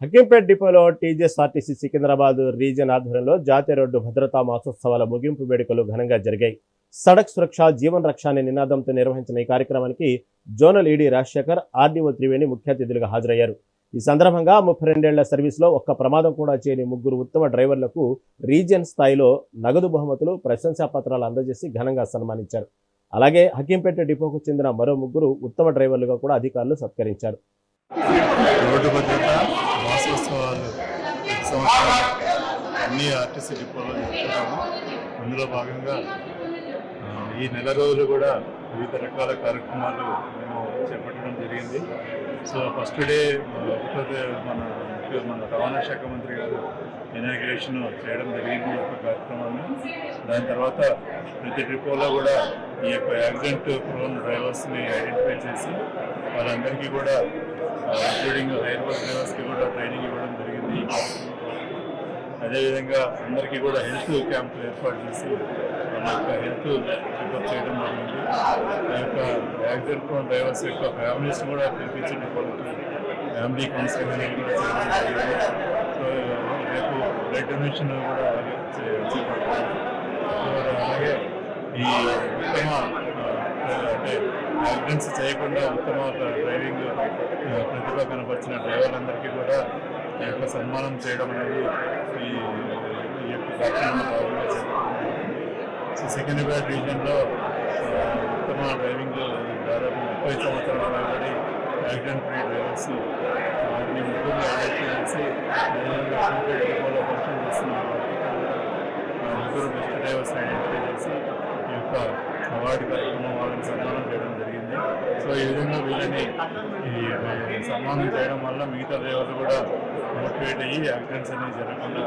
హకీంపేట్ డిపోలో TGSRTC Secunderabad region ఆధ్వర్యంలో జాతీయ రోడ్డు భద్రతా మాసోత్సవాల ముగింపు వేడుకలు ఘనంగా జరిగాయి. సడక్ సురక్ష జీవన్ రక్ష అనే నినాదంతో నిర్వహించిన ఈ కార్యక్రమానికి zonal ED Rajasekhar, RDO Triveni ముఖ్య అతిథులుగా హాజరయ్యారు. ఈ సందర్భంగా 32 సర్వీస్లో ఒక్క ప్రమాదం కూడా చేయని 3 ఉత్తమ డ్రైవర్లకు రీజియన్ స్థాయిలో నగదు బహుమతులు, ప్రశంసా పత్రాలు అందజేసి ఘనంగా సన్మానించారు. అలాగే హకీంపేట డిపోకు చెందిన మరో 3 ఉత్తమ డ్రైవర్లుగా కూడా అధికారులు సత్కరించారు. రోడ్డు భద్రత మాసోత్సవాలు ప్రతి సంవత్సరం అన్ని ఆర్టీసీ డిపోలో జరుపుకుంటాము. అందులో భాగంగా ఈ నెల రోజులు కూడా వివిధ రకాల కార్యక్రమాలు మేము చేపట్టడం జరిగింది. సో ఫస్ట్ డే మన రవాణా శాఖ మంత్రి గారు ఇనాగ్రేషన్ చేయడం జరిగింది ఈ యొక్క కార్యక్రమాన్ని. దాని తర్వాత ప్రతి డిపోలో కూడా ఈ యొక్క యాక్సిడెంట్ ప్రోన్ డ్రైవర్స్ని ఐడెంటిఫై చేసి వాళ్ళందరికీ కూడా ఇంక్లూడింగ్ హైర్ బస్ డ్రైవర్స్కి కూడా ట్రైనింగ్ ఇవ్వడం జరిగింది. అదేవిధంగా అందరికీ కూడా హెల్త్ క్యాంపులు ఏర్పాటు చేసి వాళ్ళ యొక్క హెల్త్ చెకప్ చేయడం జరిగింది. ఆ యొక్క యాక్సిడెంట్ ప్రోన్ డ్రైవర్స్ యొక్క ఫ్యామిలీస్ కూడా పిలిపించిన వాళ్ళకి ఫ్యామిలీ కౌన్సిలింగ్ అనేది కూడా చేయడం జరిగింది. సో రేపు బ్లడ్ డొనేషన్ కూడా చేపడతారు. అలాగే ఈ ఉత్తమ అంటే యాక్సిడెంట్స్ చేయకుండా ఉత్తమ డ్రైవింగ్ ప్రతిభ కనపరిచిన డ్రైవర్లందరికీ కూడా ఈ యొక్క సన్మానం చేయడం అనేది ఈ యొక్క కార్యక్రమంలో భాగంగా చేపడుతుంది. సో సికింద్రాబాద్ రీజియన్లో ఉత్తమ డ్రైవింగ్ దాదాపు 30 సంవత్సరాల పైబడి యాక్సిడెంట్ ఫ్రీ డ్రైవర్స్ వారిని 3 ఐడెంటిఫై చేసి డిపోలో పరిచయం చేస్తున్నారు. 3 బెస్ట్ డ్రైవర్స్ ఐడెంటిఫై చేసి ఈ యొక్క అవార్డు కార్యక్రమం వాళ్ళని సన్మానం చేయడం జరిగింది. సో ఈ విధంగా వీళ్ళని ఈ సన్మానం చేయడం వల్ల మిగతా డ్రైవర్లు కూడా మోటివేట్ అయ్యి యాక్సిడెంట్స్ అనేవి జరగకుండా